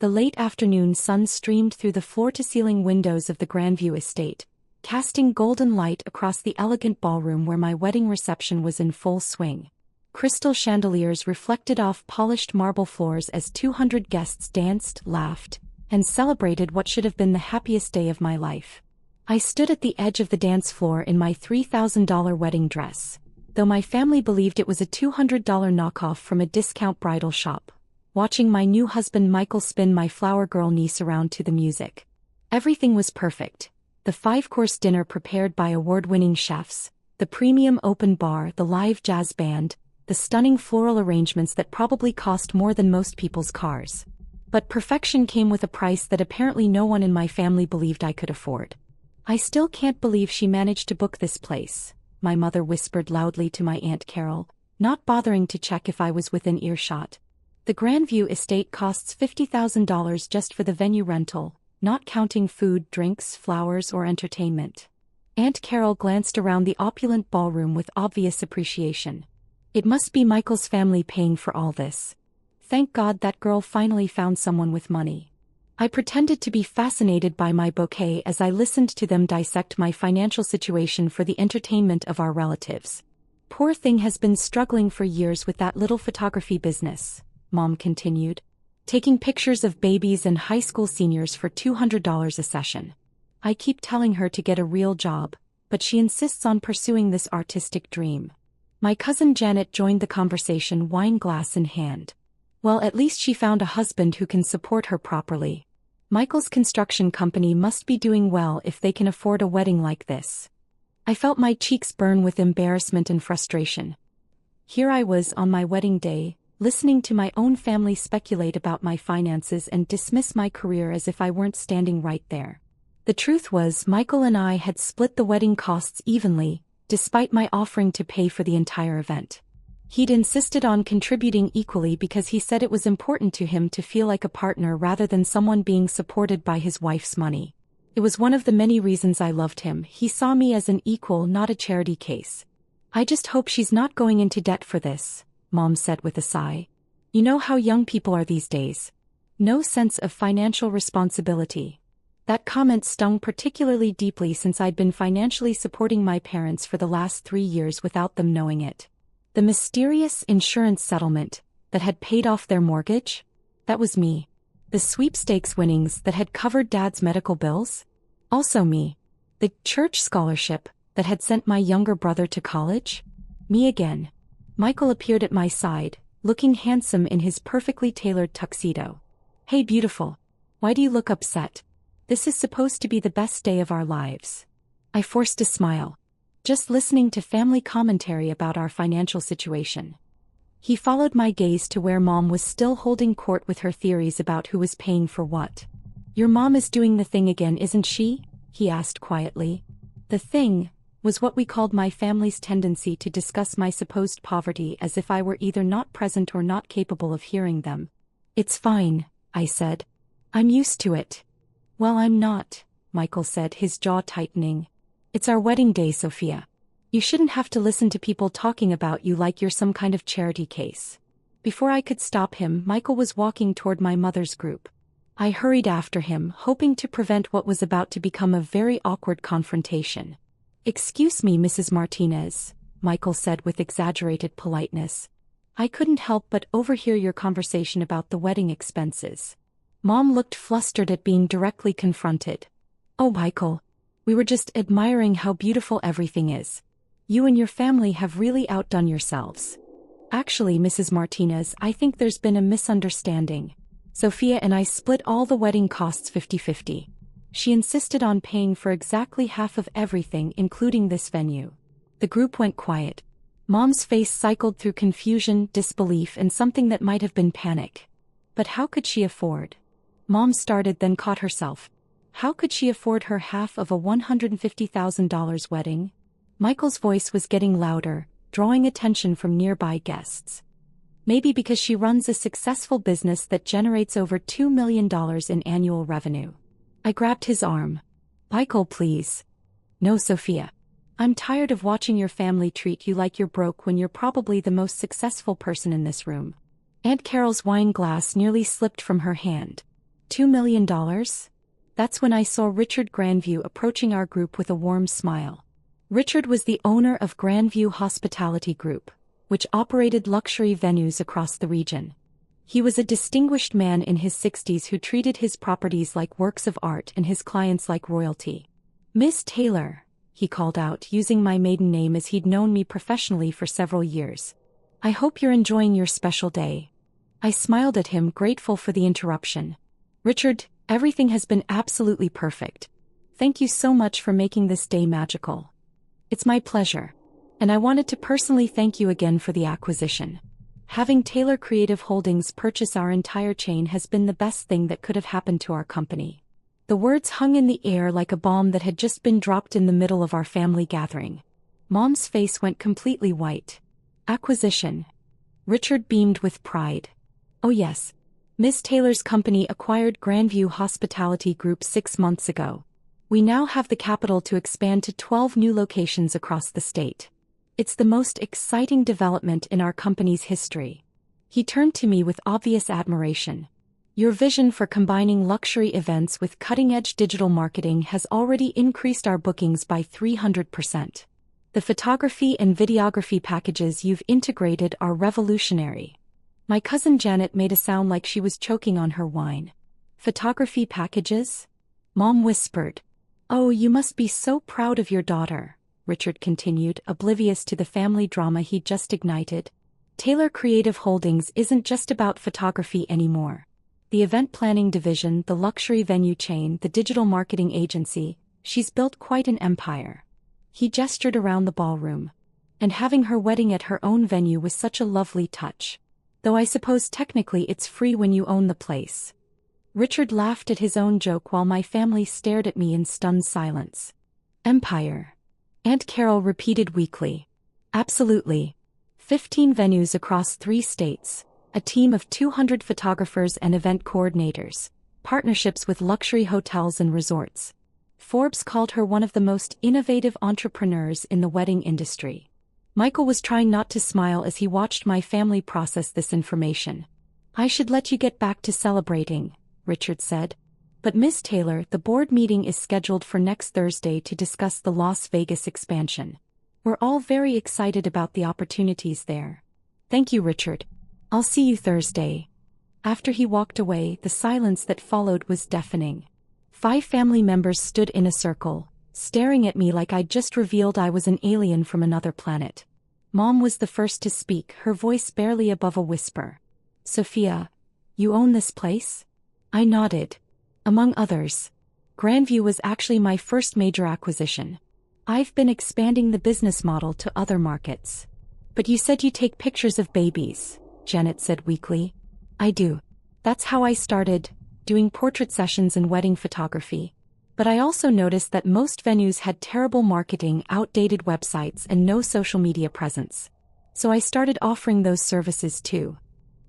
The late afternoon sun streamed through the floor-to-ceiling windows of the Grandview estate, casting golden light across the elegant ballroom where my wedding reception was in full swing. Crystal chandeliers reflected off polished marble floors as 200 guests danced, laughed, and celebrated what should have been the happiest day of my life. I stood at the edge of the dance floor in my $3,000 wedding dress, though my family believed it was a $200 knockoff from a discount bridal shop, watching my new husband Michael spin my flower girl niece around to the music. Everything was perfect. The 5-course dinner prepared by award-winning chefs, the premium open bar, the live jazz band, the stunning floral arrangements that probably cost more than most people's cars. But perfection came with a price that apparently no one in my family believed I could afford. "I still can't believe she managed to book this place," my mother whispered loudly to my Aunt Carol, not bothering to check if I was within earshot. "The Grandview estate costs $50,000 just for the venue rental, not counting food, drinks, flowers, or entertainment." Aunt Carol glanced around the opulent ballroom with obvious appreciation. "It must be Michael's family paying for all this. Thank God that girl finally found someone with money." I pretended to be fascinated by my bouquet as I listened to them dissect my financial situation for the entertainment of our relatives. "Poor thing has been struggling for years with that little photography business," Mom continued, "taking pictures of babies and high school seniors for $200 a session. I keep telling her to get a real job, but she insists on pursuing this artistic dream." My cousin Janet joined the conversation, wine glass in hand. "Well, at least she found a husband who can support her properly. Michael's construction company must be doing well if they can afford a wedding like this." I felt my cheeks burn with embarrassment and frustration. Here I was on my wedding day, listening to my own family speculate about my finances and dismiss my career as if I weren't standing right there. The truth was, Michael and I had split the wedding costs evenly, despite my offering to pay for the entire event. He'd insisted on contributing equally because he said it was important to him to feel like a partner rather than someone being supported by his wife's money. It was one of the many reasons I loved him. He saw me as an equal, not a charity case. "I just hope she's not going into debt for this," Mom said with a sigh. "You know how young people are these days. No sense of financial responsibility." That comment stung particularly deeply since I'd been financially supporting my parents for the last 3 years without them knowing it. The mysterious insurance settlement that had paid off their mortgage? That was me. The sweepstakes winnings that had covered Dad's medical bills? Also me. The church scholarship that had sent my younger brother to college? Me again. Michael appeared at my side, looking handsome in his perfectly tailored tuxedo. "Hey beautiful. Why do you look upset? This is supposed to be the best day of our lives." I forced a smile. "Just listening to family commentary about our financial situation." He followed my gaze to where Mom was still holding court with her theories about who was paying for what. "Your mom is doing the thing again, isn't she?" he asked quietly. The thing was what we called my family's tendency to discuss my supposed poverty as if I were either not present or not capable of hearing them. "It's fine," I said. "I'm used to it." "Well, I'm not," Michael said, his jaw tightening. "It's our wedding day, Sophia. You shouldn't have to listen to people talking about you like you're some kind of charity case." Before I could stop him, Michael was walking toward my mother's group. I hurried after him, hoping to prevent what was about to become a very awkward confrontation. "Excuse me, Mrs. Martinez," Michael said with exaggerated politeness. "I couldn't help but overhear your conversation about the wedding expenses." Mom looked flustered at being directly confronted. "Oh, Michael. We were just admiring how beautiful everything is. You and your family have really outdone yourselves." "Actually, Mrs. Martinez, I think there's been a misunderstanding. Sophia and I split all the wedding costs 50-50. She insisted on paying for exactly half of everything, including this venue." The group went quiet. Mom's face cycled through confusion, disbelief, and something that might have been panic. But how could she afford? Mom started, then caught herself. How could she afford her half of a $150,000 wedding? Michael's voice was getting louder, drawing attention from nearby guests. "Maybe because she runs a successful business that generates over $2 million in annual revenue." I grabbed his arm. "Michael, please. No, Sophia. I'm tired of watching your family treat you like you're broke when you're probably the most successful person in this room." Aunt Carol's wine glass nearly slipped from her hand. $2 million? That's when I saw Richard Grandview approaching our group with a warm smile. Richard was the owner of Grandview Hospitality Group, which operated luxury venues across the region. He was a distinguished man in his 60s who treated his properties like works of art and his clients like royalty. "Miss Taylor," he called out, using my maiden name as he'd known me professionally for several years. "I hope you're enjoying your special day." I smiled at him, grateful for the interruption. "Richard, everything has been absolutely perfect. Thank you so much for making this day magical." "It's my pleasure. And I wanted to personally thank you again for the acquisition. Having Taylor Creative Holdings purchase our entire chain has been the best thing that could have happened to our company." The words hung in the air like a bomb that had just been dropped in the middle of our family gathering. Mom's face went completely white. "Acquisition." Richard beamed with pride. "Oh yes. Miss Taylor's company acquired Grandview Hospitality Group 6 months ago. We now have the capital to expand to 12 new locations across the state. It's the most exciting development in our company's history." He turned to me with obvious admiration. "Your vision for combining luxury events with cutting-edge digital marketing has already increased our bookings by 300%. The photography and videography packages you've integrated are revolutionary." My cousin Janet made a sound like she was choking on her wine. "Photography packages?" Mom whispered. "Oh, you must be so proud of your daughter," Richard continued, oblivious to the family drama he'd just ignited. "Taylor Creative Holdings isn't just about photography anymore. The event planning division, the luxury venue chain, the digital marketing agency, she's built quite an empire." He gestured around the ballroom. "And having her wedding at her own venue was such a lovely touch. Though I suppose technically it's free when you own the place." Richard laughed at his own joke while my family stared at me in stunned silence. "Empire," Aunt Carol repeated weakly. "Absolutely. 15 venues across 3 states, a team of 200 photographers and event coordinators, partnerships with luxury hotels and resorts. Forbes called her one of the most innovative entrepreneurs in the wedding industry." Michael was trying not to smile as he watched my family process this information. "I should let you get back to celebrating," Richard said. "But Miss Taylor, the board meeting is scheduled for next Thursday to discuss the Las Vegas expansion. We're all very excited about the opportunities there." "Thank you, Richard. I'll see you Thursday." After he walked away, the silence that followed was deafening. 5 family members stood in a circle, staring at me like I'd just revealed I was an alien from another planet. Mom was the first to speak, her voice barely above a whisper. "Sophia, you own this place?" I nodded. "Among others. Grandview was actually my first major acquisition. I've been expanding the business model to other markets." "But you said you take pictures of babies," Janet said weakly. "I do. That's how I started, doing portrait sessions and wedding photography. But I also noticed that most venues had terrible marketing, outdated websites, and no social media presence. So I started offering those services too."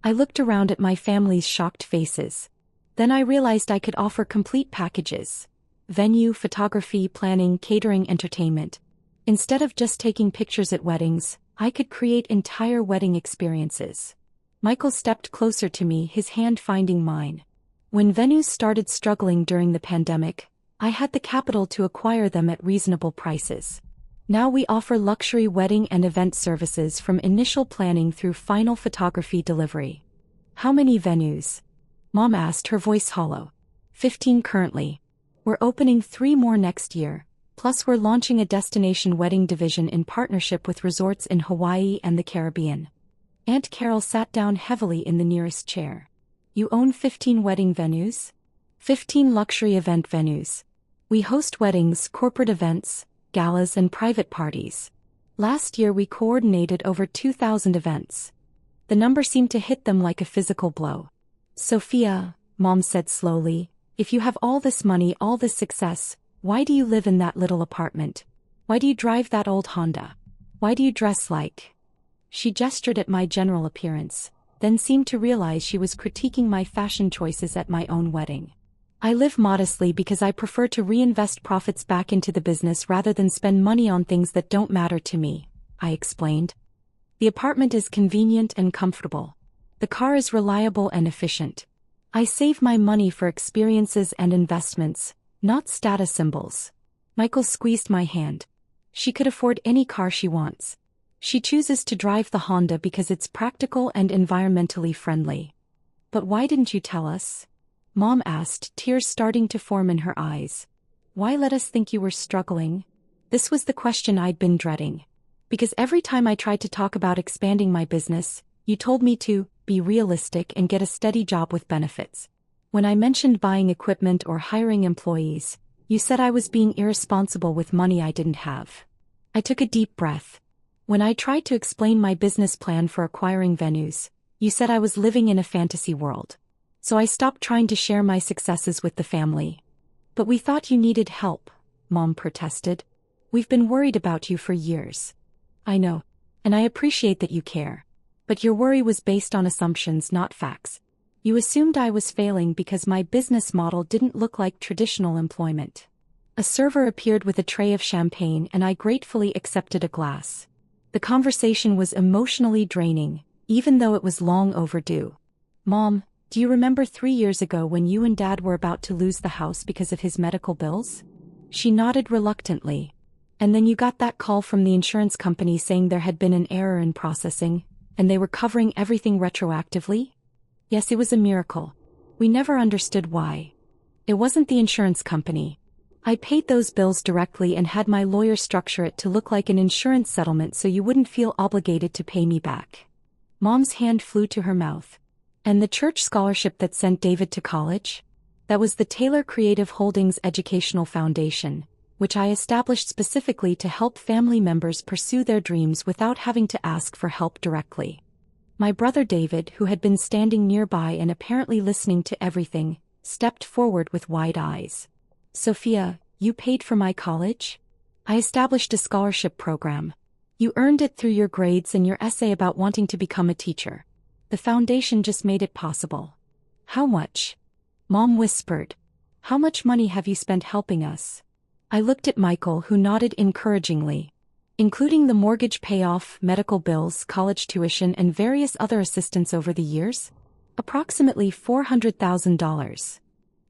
I looked around at my family's shocked faces. Then I realized I could offer complete packages: venue, photography, planning, catering, entertainment. Instead of just taking pictures at weddings, I could create entire wedding experiences. Michael stepped closer to me, his hand finding mine. "When venues started struggling during the pandemic, I had the capital to acquire them at reasonable prices. Now we offer luxury wedding and event services from initial planning through final photography delivery." "How many venues?" Mom asked, her voice hollow. 15 currently. We're opening 3 more next year, plus we're launching a destination wedding division in partnership with resorts in Hawaii and the Caribbean." Aunt Carol sat down heavily in the nearest chair. "You own 15 wedding venues?" 15 luxury event venues. We host weddings, corporate events, galas, and private parties. Last year we coordinated over 2,000 events. The number seemed to hit them like a physical blow. "Sophia," Mom said slowly, "if you have all this money, all this success, why do you live in that little apartment? Why do you drive that old Honda? Why do you dress like—" She gestured at my general appearance, then seemed to realize she was critiquing my fashion choices at my own wedding. "I live modestly because I prefer to reinvest profits back into the business rather than spend money on things that don't matter to me," I explained. "The apartment is convenient and comfortable. The car is reliable and efficient. I save my money for experiences and investments, not status symbols. Michael squeezed my hand. She could afford any car she wants. She chooses to drive the Honda because it's practical and environmentally friendly. But why didn't you tell us? Mom asked, tears starting to form in her eyes. Why let us think you were struggling? This was the question I'd been dreading. Because every time I tried to talk about expanding my business, you told me to be realistic and get a steady job with benefits. When I mentioned buying equipment or hiring employees, you said I was being irresponsible with money I didn't have. I took a deep breath. When I tried to explain my business plan for acquiring venues, you said I was living in a fantasy world. So I stopped trying to share my successes with the family. But we thought you needed help, Mom protested. We've been worried about you for years. I know. And I appreciate that you care. But your worry was based on assumptions, not facts. You assumed I was failing because my business model didn't look like traditional employment. A server appeared with a tray of champagne and I gratefully accepted a glass. The conversation was emotionally draining, even though it was long overdue. Mom, do you remember 3 years ago when you and Dad were about to lose the house because of his medical bills? She nodded reluctantly. And then you got that call from the insurance company saying there had been an error in processing, and they were covering everything retroactively? Yes, it was a miracle. We never understood why. It wasn't the insurance company. I paid those bills directly and had my lawyer structure it to look like an insurance settlement so you wouldn't feel obligated to pay me back. Mom's hand flew to her mouth. And the church scholarship that sent David to college? That was the Taylor Creative Holdings Educational Foundation, which I established specifically to help family members pursue their dreams without having to ask for help directly. My brother David, who had been standing nearby and apparently listening to everything, stepped forward with wide eyes. Sophia, you paid for my college? I established a scholarship program. You earned it through your grades and your essay about wanting to become a teacher. The foundation just made it possible. How much? Mom whispered. How much money have you spent helping us? I looked at Michael, who nodded encouragingly. Including the mortgage payoff, medical bills, college tuition and various other assistance over the years? Approximately $400,000.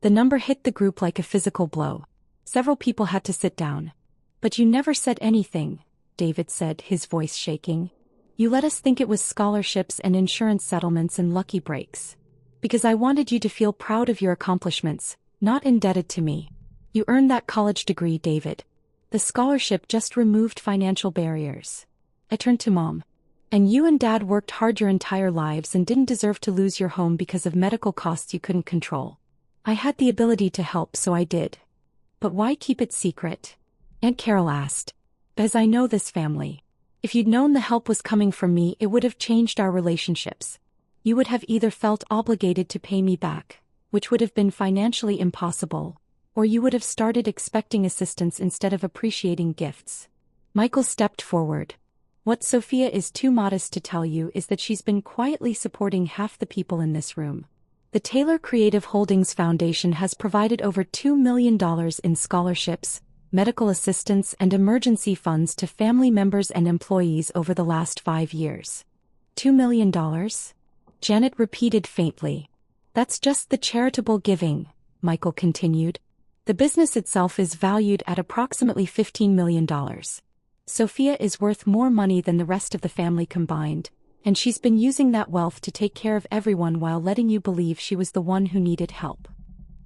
The number hit the group like a physical blow. Several people had to sit down. But you never said anything, David said, his voice shaking. You let us think it was scholarships and insurance settlements and lucky breaks. Because I wanted you to feel proud of your accomplishments, not indebted to me. You earned that college degree, David. The scholarship just removed financial barriers. I turned to Mom. And you and Dad worked hard your entire lives and didn't deserve to lose your home because of medical costs you couldn't control. I had the ability to help, so I did. But why keep it secret? Aunt Carol asked. Because I know this family. If you'd known the help was coming from me, it would have changed our relationships. You would have either felt obligated to pay me back, which would have been financially impossible, or you would have started expecting assistance instead of appreciating gifts. Michael stepped forward. What Sophia is too modest to tell you is that she's been quietly supporting half the people in this room. The Taylor Creative Holdings Foundation has provided over $2 million in scholarships, medical assistance and emergency funds to family members and employees over the last 5 years. $2 million? Janet repeated faintly. That's just the charitable giving, Michael continued. The business itself is valued at approximately $15 million. Sophia is worth more money than the rest of the family combined, and she's been using that wealth to take care of everyone while letting you believe she was the one who needed help.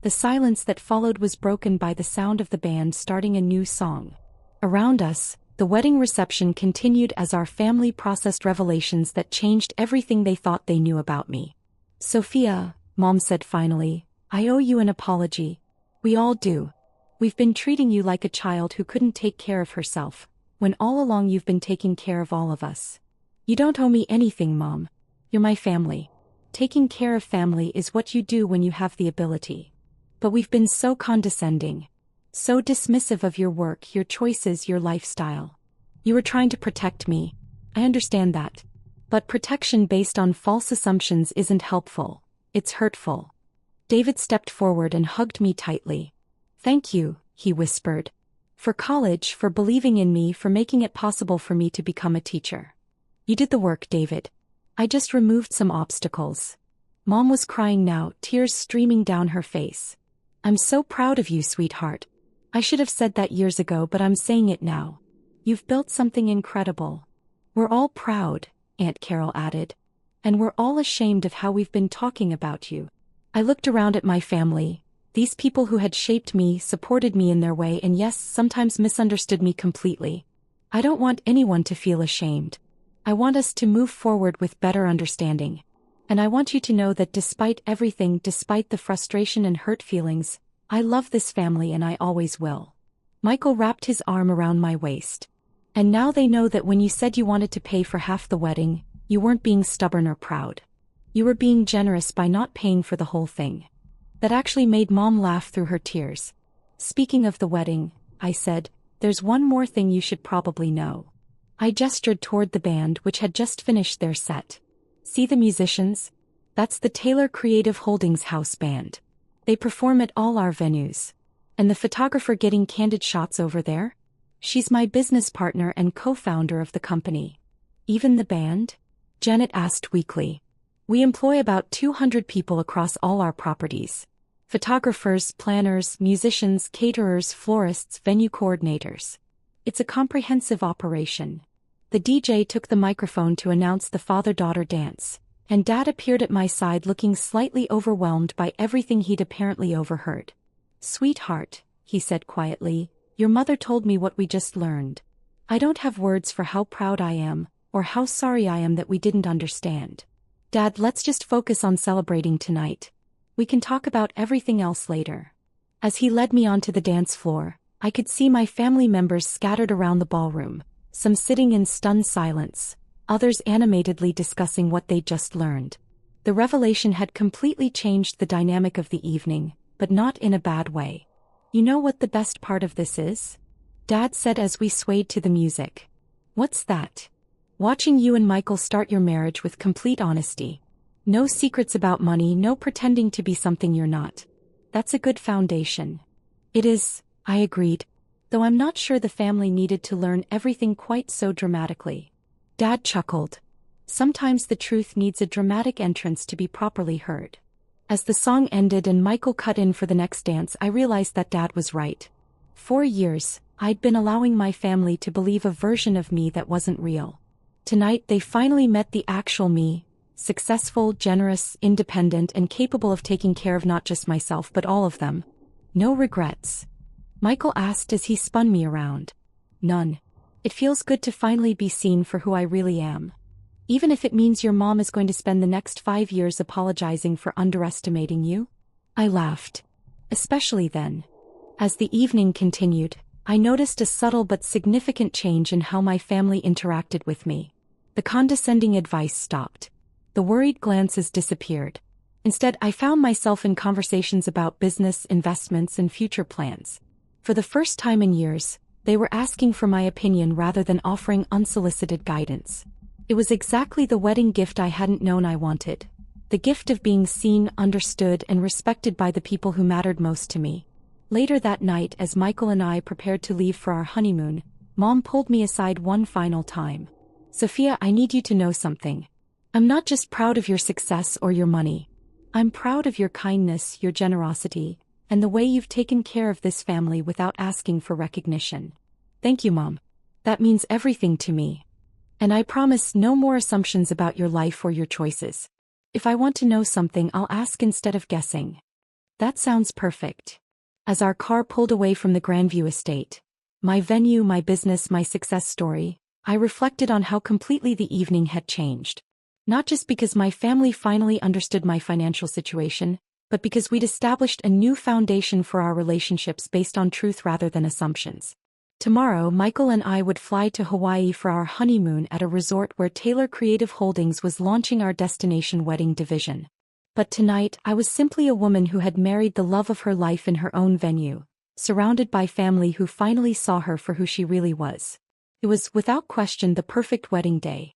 The silence that followed was broken by the sound of the band starting a new song. Around us, the wedding reception continued as our family processed revelations that changed everything they thought they knew about me. Sophia, Mom said finally, I owe you an apology. We all do. We've been treating you like a child who couldn't take care of herself, when all along you've been taking care of all of us. You don't owe me anything, Mom. You're my family. Taking care of family is what you do when you have the ability. But we've been so condescending. So dismissive of your work, your choices, your lifestyle. You were trying to protect me. I understand that. But protection based on false assumptions isn't helpful. It's hurtful. David stepped forward and hugged me tightly. Thank you, he whispered. For college, for believing in me, for making it possible for me to become a teacher. You did the work, David. I just removed some obstacles. Mom was crying now, tears streaming down her face. I'm so proud of you, sweetheart. I should have said that years ago, but I'm saying it now. You've built something incredible. We're all proud, Aunt Carol added. And we're all ashamed of how we've been talking about you. I looked around at my family, these people who had shaped me, supported me in their way, and yes, sometimes misunderstood me completely. I don't want anyone to feel ashamed. I want us to move forward with better understanding. And I want you to know that despite everything, despite the frustration and hurt feelings, I love this family and I always will. Michael wrapped his arm around my waist. And now they know that when you said you wanted to pay for half the wedding, you weren't being stubborn or proud. You were being generous by not paying for the whole thing. That actually made Mom laugh through her tears. Speaking of the wedding, I said, there's one more thing you should probably know. I gestured toward the band which had just finished their set. See the musicians? That's the Taylor Creative Holdings house band. They perform at all our venues. And the photographer getting candid shots over there? She's my business partner and co-founder of the company. Even the band? Janet asked weakly. We employ about 200 people across all our properties. Photographers, planners, musicians, caterers, florists, venue coordinators. It's a comprehensive operation. The DJ took the microphone to announce the father-daughter dance, and Dad appeared at my side looking slightly overwhelmed by everything he'd apparently overheard. Sweetheart, he said quietly, your mother told me what we just learned. I don't have words for how proud I am, or how sorry I am that we didn't understand. Dad, let's just focus on celebrating tonight. We can talk about everything else later. As he led me onto the dance floor, I could see my family members scattered around the ballroom, some sitting in stunned silence, others animatedly discussing what they'd just learned. The revelation had completely changed the dynamic of the evening, but not in a bad way. You know what the best part of this is? Dad said as we swayed to the music. What's that? Watching you and Michael start your marriage with complete honesty. No secrets about money, no pretending to be something you're not. That's a good foundation. It is, I agreed, though I'm not sure the family needed to learn everything quite so dramatically. Dad chuckled. Sometimes the truth needs a dramatic entrance to be properly heard. As the song ended and Michael cut in for the next dance, I realized that Dad was right. For years, I'd been allowing my family to believe a version of me that wasn't real. Tonight they finally met the actual me, successful, generous, independent, and capable of taking care of not just myself but all of them. No regrets? Michael asked as he spun me around. None. It feels good to finally be seen for who I really am. Even if it means your mom is going to spend the next 5 years apologizing for underestimating you? I laughed. Especially then. As the evening continued, I noticed a subtle but significant change in how my family interacted with me. The condescending advice stopped. The worried glances disappeared. Instead, I found myself in conversations about business, investments, and future plans. For the first time in years, they were asking for my opinion rather than offering unsolicited guidance. It was exactly the wedding gift I hadn't known I wanted. The gift of being seen, understood, and respected by the people who mattered most to me. Later that night, as Michael and I prepared to leave for our honeymoon, Mom pulled me aside one final time. Sophia, I need you to know something. I'm not just proud of your success or your money. I'm proud of your kindness, your generosity, and the way you've taken care of this family without asking for recognition. Thank you, Mom. That means everything to me. And I promise no more assumptions about your life or your choices. If I want to know something, I'll ask instead of guessing. That sounds perfect. As our car pulled away from the Grandview estate, my venue, my business, my success story, I reflected on how completely the evening had changed. Not just because my family finally understood my financial situation, but because we'd established a new foundation for our relationships based on truth rather than assumptions. Tomorrow, Michael and I would fly to Hawaii for our honeymoon at a resort where Taylor Creative Holdings was launching our destination wedding division. But tonight, I was simply a woman who had married the love of her life in her own venue, surrounded by family who finally saw her for who she really was. It was, without question, the perfect wedding day.